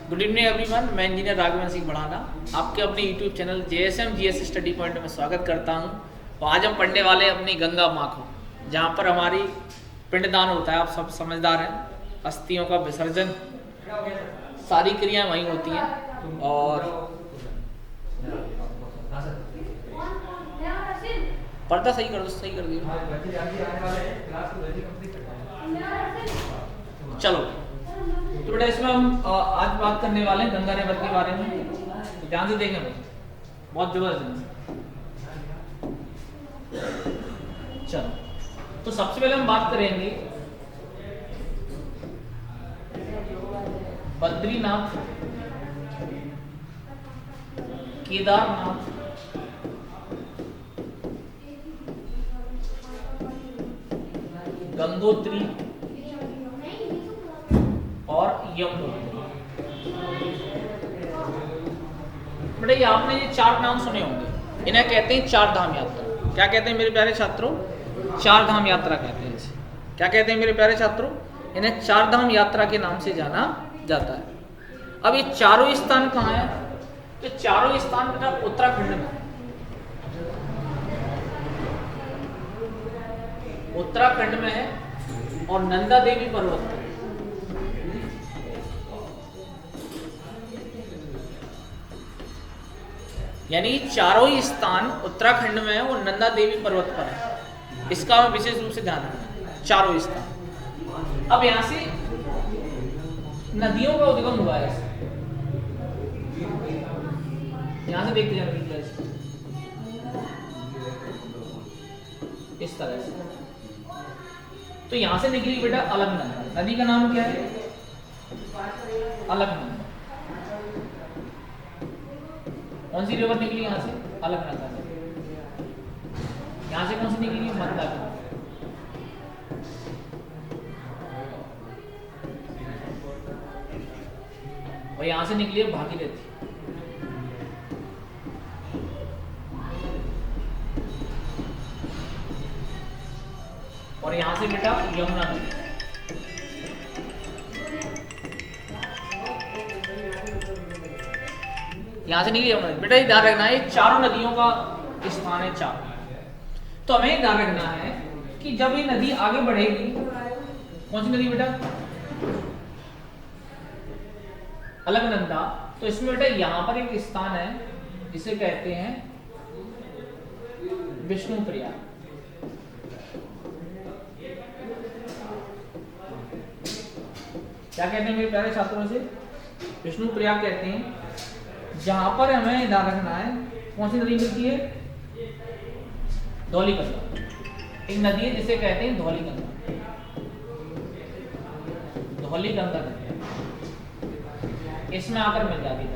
Good evening everyone, मैं engineer Raghavan Singh बढ़ाना आपके अपने YouTube channel JSM GS study point में स्वागत करता हूं। और आज हम पढ़ने वाले हैं अपनी गंगा माँ को, जहाँ पर हमारी पिंडदान होता है। आप सब समझदार हैं, अस्थियों का विसर्जन, सारी क्रियाएं वहीं होती हैं। और पर्दा सही कर दो, सही कर दियो। चलो, तो बेटा इसमें हम आज बात करने वाले हैं गंगा रिवर के बारे में। तो ध्यान से देखें भाई, बहुत जबरदस्त। चलो, तो सबसे पहले हम बात करेंगे बद्रीनाथ, केदारनाथ, गंगोत्री और यमुनोत्री। बेटा ये आपने ये चार नाम सुने होंगे, इन्हें कहते हैं चार धाम यात्रा। क्या कहते हैं मेरे प्यारे छात्रों? चार धाम यात्रा कहते हैं इसे। क्या कहते हैं मेरे प्यारे छात्रों? इन्हें चार धाम यात्रा के नाम से जाना जाता है। अब ये चारों स्थान कहाँ है? तो चारों स्थान बेटा उत्तराखंड में, उत्तराखंड में है और नंदा देवी पर्वत पर। यानी चारों ही स्थान उत्तराखंड में है और नंदा देवी पर्वत पर है। इसका हमें विशेष रूप से ध्यान रखना है, चारों स्थान। अब यहां से नदियों का उद्गम हुआ है। यहां से देखते जाना इस तरह से। तो यहां से निकली बेटा अलकनंदा। नदी का नाम क्या है? अलकनंदा। कौन सी रिवर निकली यहां से? अलकनंदा से। यहां से कौन सी निकली? मंदाकिनी। और यहां से निकली है भागीरथी। और यहां से बेटा यमुना नदी। यहां से निकली यमुना नदी। बेटा ये ध्यान रखना है, चारों नदियों का स्थान है चार। तो हमें ध्यान रखना है कि जब ये नदी आगे बढ़ेगी, कौन सी नदी बेटा? अलकनंदा। तो इसमें बेटा यहां पर एक स्थान है जिसे कहते हैं विष्णुप्रयाग। क्या कहते हैं मेरे प्यारे छात्रों से? विष्णुप्रयाग कहते हैं। जहां पर हमें ध्यान रखना है, कौन सी नदी मिलती है? धौलीगंगा। एक नदी है जिसे कहते हैं धौलीगंगा। धौलीगंगा नदी इसमें आकर मिल जाती है।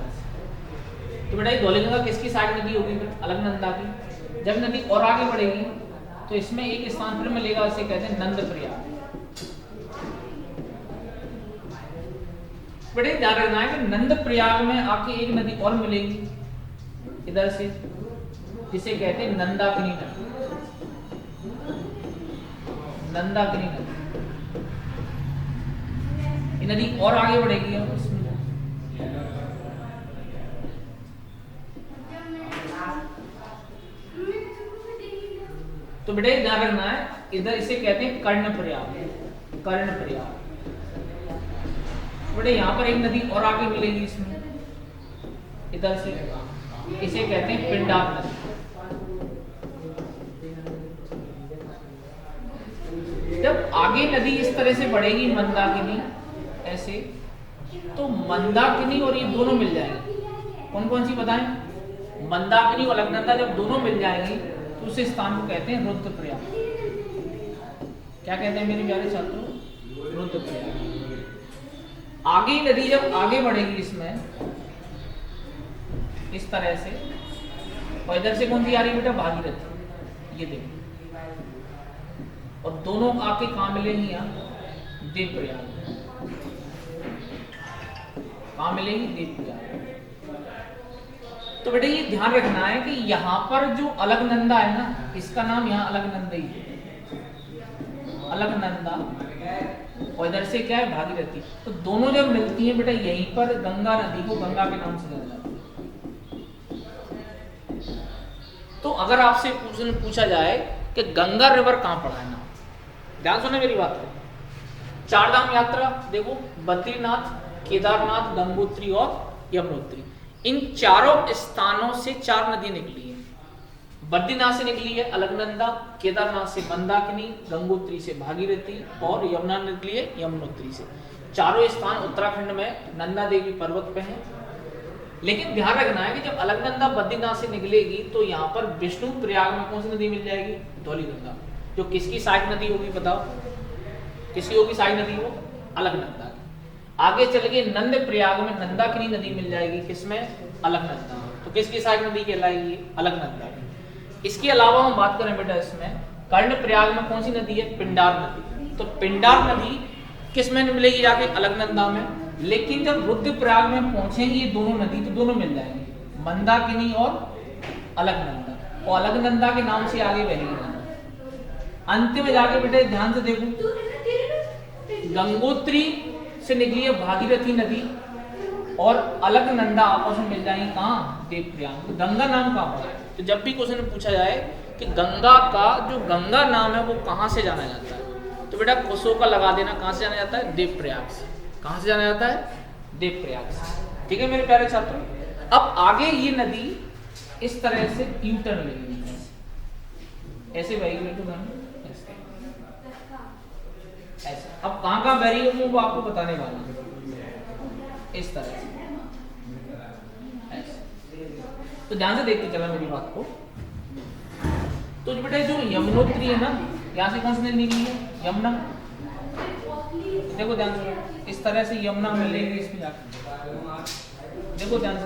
तो बेटा ये धौलीगंगा किसकी साइड नदी होगी? अलकनंदा की। जब नदी और आगे बढ़ेगी तो इसमें एक स्थान फिर मिलेगा, इसे कहते हैं नंदप्रयाग। बड़े ध्यान रखना है कि नंदप्रयाग में आके एक nदी और मिलेगी इधर से, जिसे कहते हैं नंदाकिनी नदी। नंदाकिनी नदी ये नदी और आगे बढ़ेगी उसमें। तो बेटे ध्यान रखना है, इधर इसे कहते हैं कर्णप्रयाग। कर्णप्रयाग बेटे यहाँ पर एक नदी और आगे मिलेगी इसमें इधर से, इसे कहते हैं पिंडार नदी। जब आगे नदी इस तरह से बढ़ेगी मंदाकिनी ऐसे, तो मंदाकिनी और ये दोनों मिल जाएंगे। कौन कौन सी बताएं? मंदाकिनी और अलकनंदा जब दोनों मिल जाएंगी तो उस स्थान को कहते हैं रुद्रप्रयाग। क्या कहते हैं मेरे प्यारे छात्रों? रुद्रप्रयाग। आगे नदी जब आगे बढ़ेगी इसमें इस तरह से, और इधर से कौन सी आ रही है बेटा? भागीरथी। ये देखो, और दोनों आके कहां मिलेंगी? यहाँ देवप्रयाग। कहां मिलेंगी? देवप्रयाग। तो बेटा ये ध्यान रखना है कि यहाँ पर जो अलकनंदा है ना, इसका नाम यहाँ अलकनंदा ही है। अलकनंदा और इधर से क्या है भागीरथी, तो दोनों जब मिलती हैं बेटा यहीं पर गंगा नदी को गंगा के नाम से जाना जाता है। तो अगर आपसे पूछा जाए कि गंगा रिवर कहाँ पड़ा है ना, ध्यान सुने मेरी बात को। चारधाम यात्रा देखो, बद्रीनाथ, केदारनाथ, गंगोत्री और यमुनोत्री, इन चारों स्थानों से 4 नदी निकली है। बद्रीनाथ से निकली है अलकनंदा, केदारनाथ से मंदाकिनी, गंगोत्री से भागीरथी और यमुना निकली है यमुनोत्री से। चारों स्थान उत्तराखंड में नंदा देवी पर्वत पे हैं। लेकिन ध्यान रखना है कि जब अलकनंदा बद्रीनाथ से निकलेगी तो यहाँ पर विष्णु प्रयाग में कौन सी नदी मिल जाएगी, धौलीगंगा, जो किसकी सहायक नदी होगी बताओ, किसकी होगी सहायक नदी, वो अलकनंदा की। आगे चल के नंद प्रयाग में नंदाकिनी नदी मिल जाएगी, किसमें, अलकनंदा, तो किसकी सहायक नदी कहलाएगी, अलकनंदा की। इसके अलावा हम बात करें बेटा इसमें कर्ण प्रयाग में कौन सी नदी है, पिंडार नदी, तो पिंडार नदी किस में मिलेगी जाके, अलकनंदा में। लेकिन जब रुद्रप्रयाग में पहुंचेंगी ये दोनों नदी तो दोनों मिल जाएंगी, मंदाकिनी और अलकनंदा, और अलकनंदा के नाम से आगे बहेगी नंदा। अंत में जाके बेटे ध्यान से देखो, गंगोत्री से निकली है भागीरथी नदी और अलकनंदा आपस में मिल जाएंगी कहाँ, देवप्रयाग। तो गंगा नाम कहाँ पड़ा है, तो जब भी क्वेश्चन पूछा जाए कि गंगा का जो गंगा नाम है वो कहाँ से जाना जाता है, तो बेटा कोसों का लगा देना, कहाँ से जाना जाता है, देवप्रयाग से। कहाँ से जाना जाता है, देवप्रयाग से। ठीक है मेरे प्यारे छात्रों, अब आगे ये नदी इस तरह से यू टर्न लेगी, ऐसे बहेगी बेटा, ऐसे। अब कहाँ कहाँ बह रही है वो आपको बताने वाला है, इस तरह से ऐसे। तो ध्यान से देखते चला मेरी बात को। तो बेटा जो यमुनोत्री है ना, यहाँ से कौन सी नदी निकली है, यमुना। देखो ध्यान से, इस तरह से यमुना मिलेगी इसमें जाकर, देखो ध्यान से।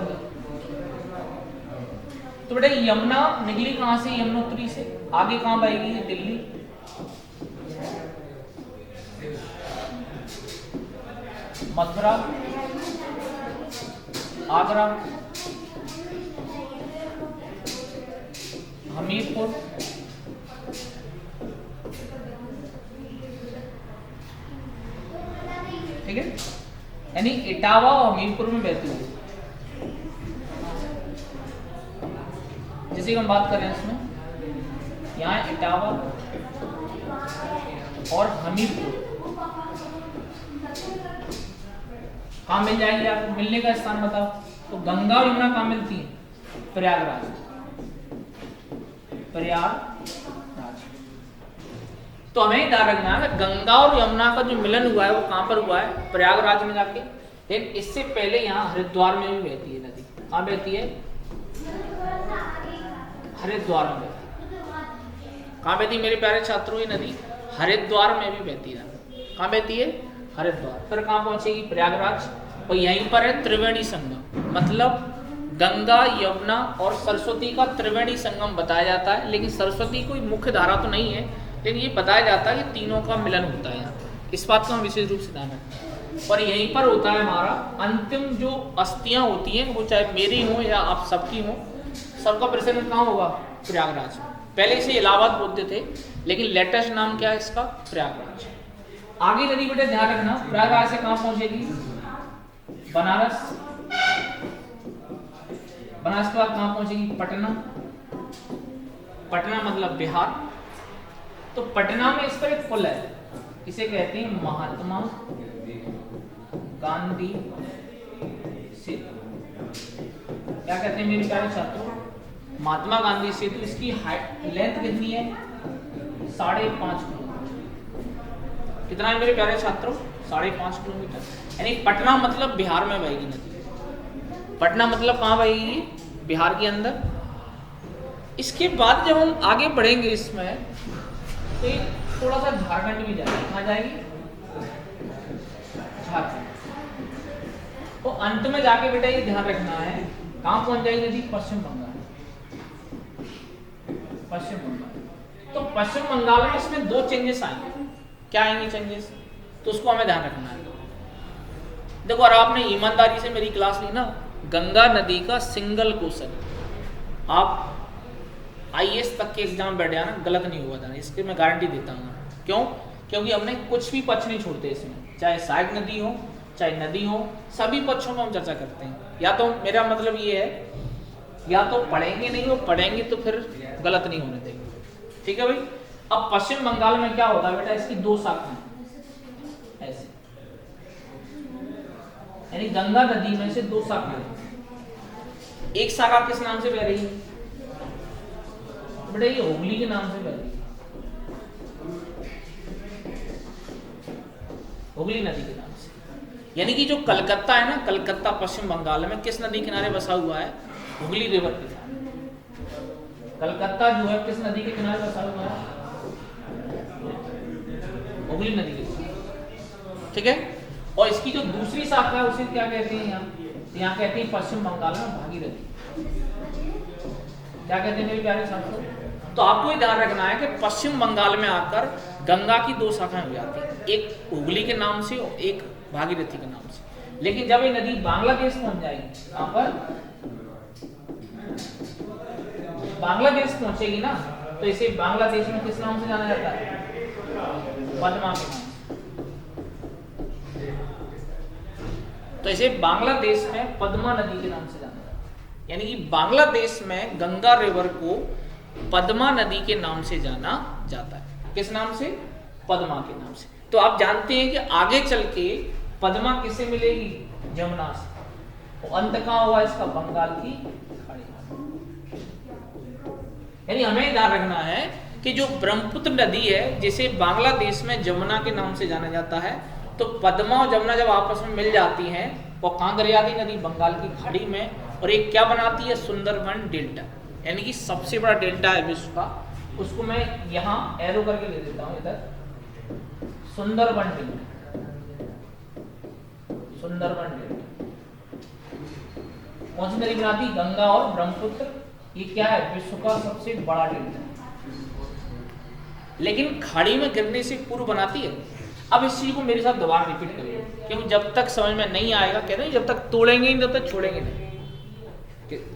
तो बेटा यमुना निकली कहाँ से, यमुनोत्री से, आगे कहाँ बहेगी, दिल्ली, मथुरा, आगरा, हमीरपुर, ठीक है, यानी इटावा और हमीरपुर में बहती हुई। जैसे हम बात करें इसमें, यहाँ इटावा और हमीरपुर कहाँ मिल जाएंगे आपको, मिलने का स्थान बताओ। तो गंगा और यमुना कहाँ मिलती है, प्रयागराज, प्रयागराज। तो हमें ध्यान रखना है गंगा और यमुना का जो मिलन हुआ है वो कहाँ पर हुआ है, प्रयागराज में जाके। लेकिन इससे पहले यहाँ हरिद्वार में भी बहती है नदी। कहाँ बहती है, हरिद्वार में बहती है। कहाँ बहती है मेरे प्यारे छात्रों, ये नदी हरिद्वार में भी बहती है। कहाँ बहती है, हरिद्वार। फिर कहाँ पहुंचेगी, प्रयागराज, और यहीं पर है त्रिवेणी संगम, मतलब गंगा, यमुना और सरस्वती का त्रिवेणी संगम बताया जाता है। लेकिन सरस्वती कोई मुख्य धारा तो नहीं है, लेकिन ये बताया जाता है कि तीनों का मिलन होता है यहाँ। इस बात का हम विशेष रूप से ध्यान रखते हैं। और यहीं पर होता है हमारा अंतिम जो अस्थियां होती हैं, वो चाहे मेरी हो या आप सबकी हो, सबका प्रसन्न कहाँ होगा, प्रयागराज। पहले से इलाहाबाद बोलते थे, लेकिन लेटेस्ट नाम क्या है इसका, प्रयागराज। आगे नदी बेटे ध्यान रखना, प्रयागराज से कहाँ पहुंचेगी, बनारस, बनारस के बाद कहाँ पहुंचेगी, पटना, पटना मतलब बिहार। तो पटना में इस पर एक पुल है, इसे कहते हैं महात्मा गांधी सेतु। क्या कहते हैं मेरे प्यारे छात्रों, महात्मा गांधी सेतु। इसकी लेंथ कितनी है, 5.5 किलोमीटर। कितना है मेरे प्यारे छात्रों, 5.5 किलोमीटर। यानी पटना मतलब बिहार में बहेगी नदी। पटना मतलब कहाँ बहेगी, बिहार के अंदर। इसके बाद जब हम आगे बढ़ेंगे इसमें, तो थोड़ा सा झारखंड भी जाएगी। कहाँ जाएगी, झारखंड। तो अंत में जाके बेटा ये ध्यान रखना है, कहाँ पहुंच जाएगी नदी, पश्चिम बंगाल, पश्चिम बंगाल। तो पश्चिम बंगाल में इसमें 2 चेंजेस आएंगे। क्या आएंगे चेंजेस, तो उसको हमें ध्यान रखना है। देखो, और आपने ईमानदारी से मेरी क्लास ली ना, गंगा नदी का सिंगल क्वेश्चन आप IAS तक के एग्जाम बैठ जाना, गलत नहीं हुआ था, इसकी मैं गारंटी देता हूँ। क्यों, क्योंकि हमने कुछ भी पक्ष नहीं छोड़ते इसमें। चाहे सहायक नदी हो चाहे नदी हो, सभी पक्षों में हम चर्चा करते हैं। या तो मेरा मतलब ये है, या तो पढ़ेंगे नहीं, वो पढ़ेंगे तो फिर गलत नहीं होने देंगे, ठीक है भाई। अब पश्चिम बंगाल में क्या होता है बेटा, इसकी दो शाखाएं ऐसे, यानी गंगा नदी में से दो शाखाएं, एक शाखा किस नाम से बह रही है बेटा, ये हुगली के नाम से बह रही है, हुगली नदी के नाम से। यानी कि जो कलकत्ता है ना, कलकत्ता पश्चिम बंगाल में किस नदी किनारे बसा हुआ है, हुगली रिवर के किनारे। कलकत्ता जो है किस नदी के किनारे बसा हुआ है, हुगली नदी के किनारे, ठीक है। और इसकी जो दूसरी शाखा है उसे क्या कहते हैं, यहाँ कहते हैं पश्चिम बंगाल में भागीरथी। क्या कहते हैं मेरे प्यारे छात्रों, तो आपको ये ध्यान रखना है कि पश्चिम बंगाल में आकर गंगा की दो शाखाएं हो जाती हैं, एक हुगली के नाम से और एक भागीरथी के नाम से। लेकिन जब ये नदी बांग्लादेश पहुंच जाएगी, यहाँ पर बांग्लादेश पहुंचेगी ना, तो इसे बांग्लादेश में किस नाम से जाना जाता है, पद्मा के नाम से। तो इसे बांग्लादेश में पद्मा नदी के नाम से जाना जाता है। यानी कि बांग्लादेश में गंगा रिवर को पद्मा नदी के नाम से जाना जाता है। किस नाम से, पद्मा के नाम से। तो आप जानते हैं कि आगे चल के पद्मा किससे मिलेगी, यमुना से। तो अंत कहां हुआ इसका, बंगाल की खाड़ी। यानी हमें ध्यान रखना है कि जो ब्रह्मपुत्र नदी है, जिसे बांग्लादेश में यमुना के नाम से जाना जाता है, तो पद्मा और यमुना जब आपस में मिल जाती हैं, वो कहां गिर जाती नदी, बंगाल की खाड़ी में। और एक क्या बनाती है, सुंदरबन डेल्टा, यानी कि सबसे बड़ा डेल्टा है विश्व का। उसको मैं यहाँ एरो करके ले देता हूँ इधर, सुंदरबन डेल्टा, सुंदरबन डेल्टा। कौन सी नदी बनाती, गंगा और ब्रह्मपुत्र। ये क्या है, विश्व का सबसे बड़ा डेल्टा, लेकिन खाड़ी में गिरने से पूर्व बनाती है। अब इस चीज को मेरे साथ दोबारा रिपीट करिए, क्योंकि जब तक समझ में नहीं आएगा, कहते हैं जब तक तोड़ेंगे नहीं तब तक छोड़ेंगे नहीं।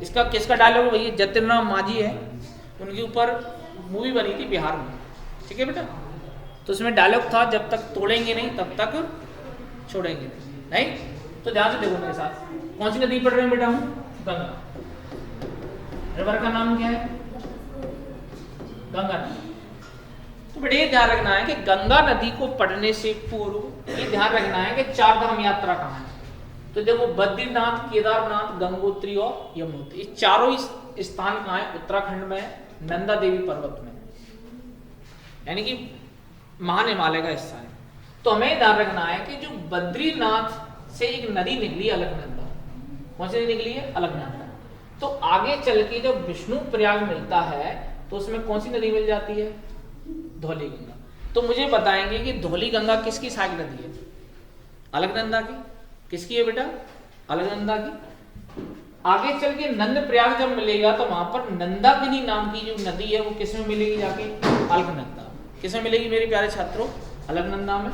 इसका किसका डायलॉग है भैया, जतिन राम मांझी है, उनके ऊपर मूवी बनी थी बिहार में, ठीक है बेटा। तो उसमें डायलॉग था, जब तक तोड़ेंगे नहीं तब तक छोड़ेंगे नहीं। तो ध्यान से देखो मेरे साथ, कौन सी नदी पढ़ रहे हैं बेटा हम, गंगा। रिवर का नाम क्या है, गंगा नदी। तो बेटा ये ध्यान रखना है कि गंगा नदी को पढ़ने से पूर्व ये ध्यान रखना है कि चार धाम यात्रा कहाँ है। तो देखो, बद्रीनाथ, केदारनाथ, गंगोत्री और यमुनोत्री, ये चारों स्थान कहाँ है, उत्तराखंड में, नंदा देवी पर्वत में, यानी कि महान हिमालय का हिस्सा है। तो हमें ध्यान रखना है कि जो बद्रीनाथ से एक नदी निकली अलकनंदा, कौन सी नदी निकली है, अलकनंदा। तो आगे चल के जब विष्णु प्रयाग मिलता है, तो उसमें कौन सी नदी मिल जाती है, धौली गंगा। तो मुझे बताएंगे कि धौली गंगा किसकी सहायक नदी है, अलकनंदा की। किसकी है बेटा, अलकनंदा की। आगे चल के नंद प्रयाग जब मिलेगा, तो वहां पर नंदाकिनी नाम की जो नदी है, वो किसमें मिलेगी जाके, अलकनंदा। किसमें मिलेगी मेरे प्यारे छात्रों, अलकनंदा में।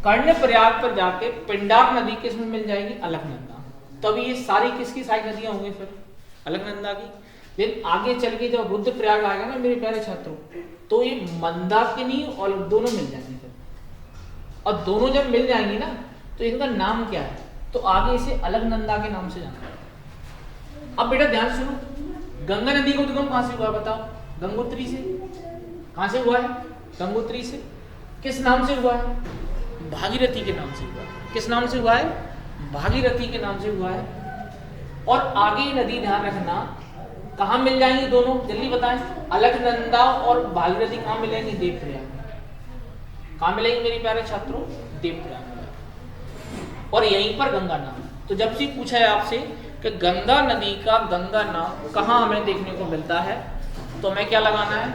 कर्ण प्रयाग पर जाके पिंडार नदी किसमें मिल जाएगी, अलकनंदा। तब ये सारी किसकी सहायक नदियां होंगी फिर, अलकनंदा की। लेकिन आगे चल के जब रुद्र प्रयाग आएगा ना मेरे प्यारे छात्रों, तो ये मंदाकिनी और दोनों मिल जाएंगे फिर। और दोनों जब मिल जाएंगी ना, तो इनका नाम क्या है, तो आगे इसे अलकनंदा के नाम से जाना है। अब बेटा ध्यान सुनो, गंगा नदी का उद्गम कहां से हुआ बताओ, गंगोत्री से। कहां से हुआ है, गंगोत्री से। किस नाम से हुआ है, भागीरथी के नाम से हुआ है। किस नाम से हुआ है, भागीरथी के नाम से हुआ है। और आगे नदी ध्यान रखना कहां मिल जाएंगी दोनों, जल्दी बताएं। अलकनंदा और भागीरथी कहां मिलेंगी, देवप्रयाग। कहां मिलेंगी मेरे प्यारे छात्रों, देवप्रयाग। और यहीं पर गंगा नाम। तो जब से पूछा है आपसे कि गंगा नदी का गंगा नाम कहां हमें देखने को मिलता है, तो हमें क्या लगाना है,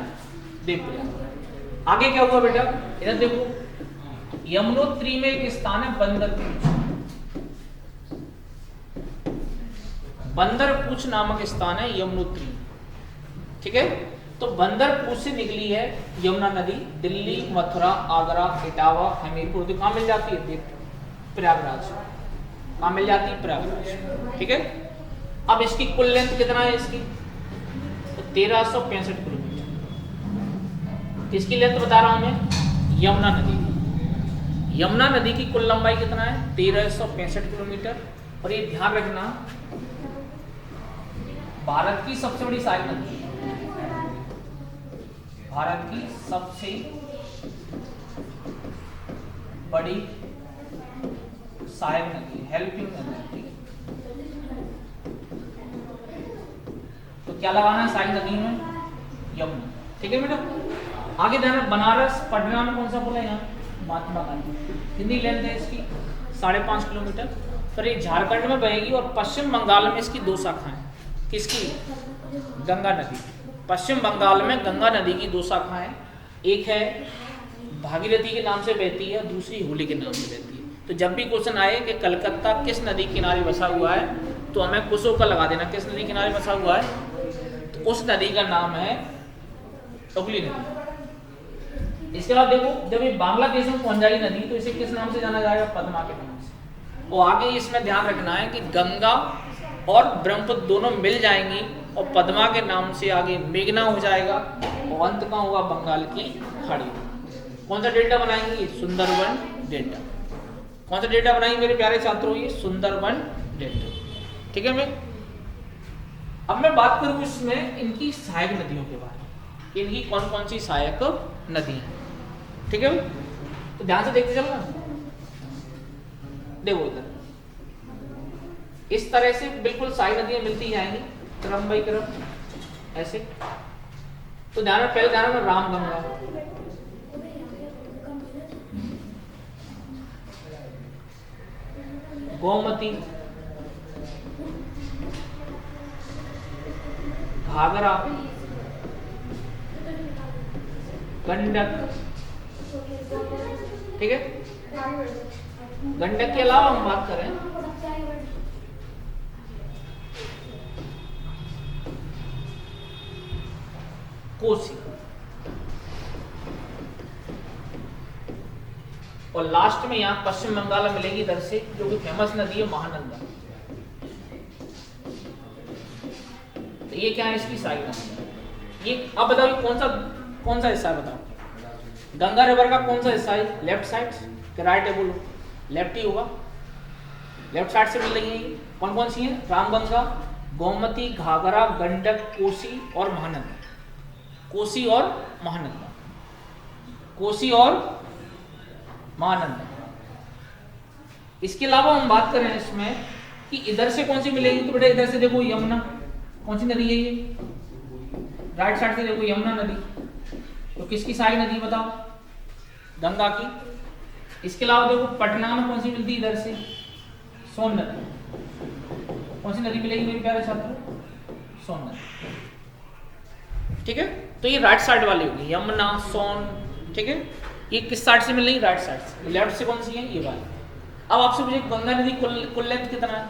देवप्रयाग। आगे क्या हुआ बेटा, इधर देखो, यमुनोत्री में एक स्थान है बंदरपूछ। बंदरपूछ नामक स्थान है यमुनोत्री, ठीक है। तो बंदरपूछ से निकली है यमुना नदी, दिल्ली, मथुरा, आगरा, इटावा, हमीरपुर, तो कहां मिल जाती है, प्रयागराज। कहां मिल जाती है, प्रयागराज, ठीक है। अब इसकी कुल लेंथ कितना है इसकी, तो 1365 किलोमीटर। किसकी लेंथ बता रहा हूं मैं, यमुना नदी। यमुना नदी की कुल लंबाई कितना है? 1365 किलोमीटर। और ये ध्यान रखना, भारत की सबसे बड़ी सहायक नदी, भारत की सबसे बड़ी सहायक नदी, हेल्पिंग नदी। तो क्या लगाना है सहायक नदी में? यमुना। ठीक है बेटा। आगे ध्यान, बनारस पटना में कौन सा पुल है? यहाँ महात्मा गांधी। कितनी लेंथ है इसकी? 5.5 किलोमीटर। फिर ये झारखंड में बहेगी और पश्चिम बंगाल में इसकी 2 शाखाएं। किसकी? गंगा नदी। पश्चिम बंगाल में गंगा नदी की 2 शाखाएं, एक है भागीरथी के नाम से बहती है, दूसरी होली के नाम से बहती है। तो जब भी क्वेश्चन आए कि कलकत्ता किस नदी किनारे बसा हुआ है, तो हमें कुसो का लगा देना। किस नदी किनारे बसा हुआ है? तो उस नदी का नाम है हुगली नदी। इसके बाद देखो, जब ये बांग्लादेश में पहुंच जाएगी नदी, तो इसे किस नाम से जाना जाएगा? पद्मा के नाम से। और आगे इसमें ध्यान रखना है कि गंगा और ब्रह्मपुत्र दोनों मिल जाएंगी और पद्मा के नाम से आगे मेघना हो जाएगा और अंत का होगा बंगाल की खाड़ी। कौन सा डेल्टा बनाएंगे? सुंदरबन डेल्टा। कौन सा डेल्टा बनाएंगे मेरे प्यारे छात्रों? ये सुंदरबन डेल्टा। ठीक है। मैं अब मैं बात करूं इसमें इनकी सहायक नदियों के बारे में, इनकी कौन कौन सी सहायक नदी है। ठीक है, तो ध्यान से देखते चलना। देखो इधर इस तरह से बिल्कुल सहायक नदियां मिलती जाएंगी क्रम बाई क्रम ऐसे। तो ध्यान में, पहले ध्यान में रामगंगा, गोमती, घाघरा, गंडक। ठीक है, गंडक के अलावा हम बात करें कोसी, और लास्ट में यहां पश्चिम बंगाल में मिलेगी इधर से, जो कि फेमस नदी है महानंदा। तो ये क्या है? इसकी साइड नदी। ये अब बताओ कौन सा हिस्सा है? बताओ गंगा रिवर का कौन सा हिस्सा है? लेफ्ट साइड के राइट है? बोलो। लेफ्ट ही होगा, लेफ्ट साइड से मिल रही है। ये कौन कौन सी है? रामगंगा, गोमती, घाघरा, गंडक, कोसी और महानंदा। कोसी और महानंदा, कोसी और महानंदा। इसके अलावा हम बात करें इसमें कि इधर से कौन सी मिलेगी, तो बेटा इधर से देखो यमुना। कौन सी नदी है ये? राइट साइड से देखो यमुना नदी। तो किसकी सहायक नदी बताओ? गंगा की। इसके अलावा देखो पटना में कौन सी मिलती है? इधर से सोन नदी। कौन सी नदी मिलेगी मेरे प्यारे छात्रों? सोन नदी। ठीक है, तो ये राइट साइड वाली होगी, यमुना, सोन। ठीक है, ये किस साइड से मिल रही? राइट साइड से। लेफ्ट से कौन सी है? ये वाली। अब आपसे पूछे गंगा नदी कुल लेंथ कितना है?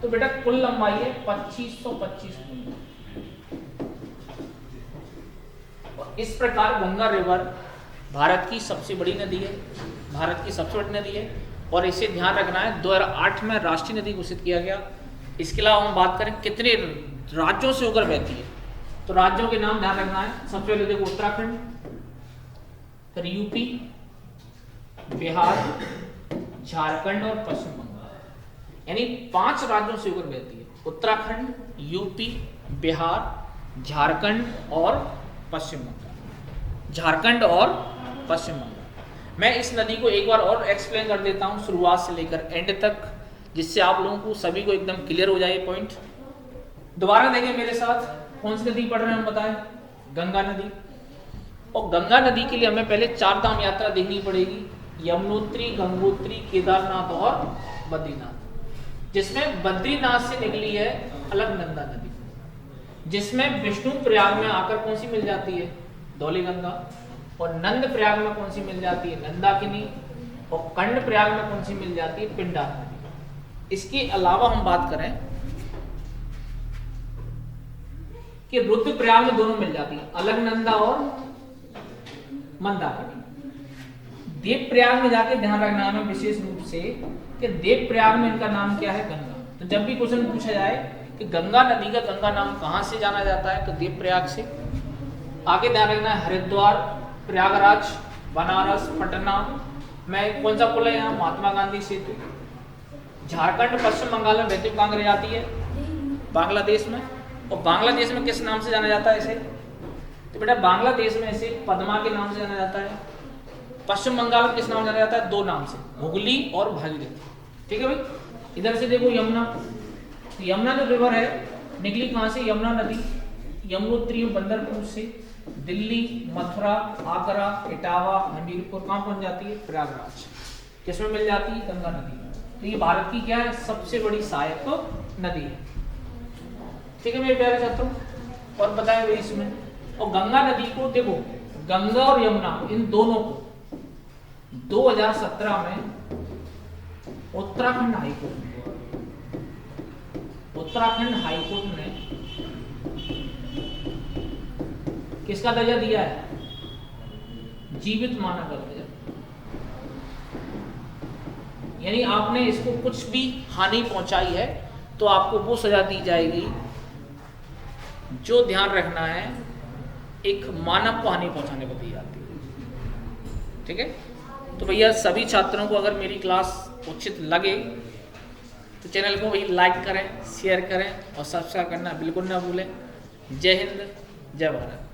तो बेटा कुल लंबाई है 2525 किलोमीटर। इस प्रकार गंगा रिवर भारत की सबसे बड़ी नदी है, भारत की सबसे बड़ी नदी है, और इसे ध्यान रखना है 2008 में राष्ट्रीय नदी घोषित किया गया। इसके अलावा हम बात करें कितने राज्यों से होकर बहती है, तो राज्यों के नाम ध्यान रखना है। सबसे पहले देखो उत्तराखंड, फिर यूपी, बिहार, झारखंड और पश्चिम बंगाल, यानी 5 राज्यों से होकर बहती है। उत्तराखंड, यूपी, बिहार, झारखंड और पश्चिम बंगाल। झारखंड और पश्चिम बंगाल। मैं इस नदी को एक बार और एक्सप्लेन कर देता हूं शुरुआत से लेकर एंड तक, जिससे आप लोगों को सभी को एकदम क्लियर हो जाए पॉइंट। दोबारा देखें मेरे साथ, कौन सी नदी पढ़ रहे हैं हम? बताएं, गंगा नदी। और गंगा नदी के लिए हमें पहले 4 धाम यात्रा देखनी पड़ेगी, यमुनोत्री, गंगोत्री, केदारनाथ और बद्रीनाथ। जिसमें बद्रीनाथ से निकली है अलकनंदा नदी, जिसमें विष्णु प्रयाग में आकर कौन सी मिल जाती है? धौलीगंगा। और नंद प्रयाग में कौन सी मिल जाती है? नंदाकिनी। और कंड प्रयाग में कौन सी मिल जाती है? पिंडार नदी। इसके अलावा हम बात करें कि रुद्रप्रयाग में दोनों मिल जाती है, अलकनंदा और मंदाकिनी। देव प्रयाग में जाके ध्यान रखना हमें विशेष रूप से कि देव प्रयाग में इनका नाम क्या है? गंगा। तो जब भी क्वेश्चन पूछा जाए कि गंगा नदी का गंगा नाम कहां से जाना जाता है, तो देव प्रयाग से। आगे ध्यान रखना है हरिद्वार, प्रयागराज, बनारस, पटना, मैं कौन सा पुल है यहाँ, महात्मा गांधी सेतु। झारखंड पश्चिम बंगाल में बहती हुई कांगड़ी जाती है बांग्लादेश में, और बांग्लादेश में किस नाम से जाना जाता है इसे? तो बेटा बांग्लादेश में इसे पद्मा के नाम से जाना जाता है। पश्चिम बंगाल में किस नाम से जाना जाता है? दो नाम से, हुगली और भागीरथी। ठीक है भाई। इधर से देखो यमुना, यमुना जो रिवर है निकली कहाँ से? यमुना नदी यमुनोत्री बंदरपुर से दिल्ली, मथुरा, आगरा, इटावा, हमीरपुर कहाँ पहुंच जाती है? प्रयागराज। किसमें मिल जाती है? गंगा नदी में। तो ये भारत की क्या है? सबसे बड़ी सहायक नदी है। ठीक है मेरे प्यारे छात्रों, और बताया भाई इसमें, और गंगा नदी को देखो, गंगा और यमुना इन दोनों को 2017 में उत्तराखंड हाईकोर्ट ने किसका दर्जा दिया है? जीवित माना कर दिया। यानी आपने इसको कुछ भी हानि पहुंचाई है तो आपको वो सजा दी जाएगी जो, ध्यान रखना है, एक मानव को हानि पहुंचाने को दी जाती है। ठीक है, तो भैया सभी छात्रों को अगर मेरी क्लास उचित लगे तो चैनल को भाई लाइक करें, शेयर करें और सब्सक्राइब करना बिल्कुल ना भूलें। जय हिंद, जय भारत।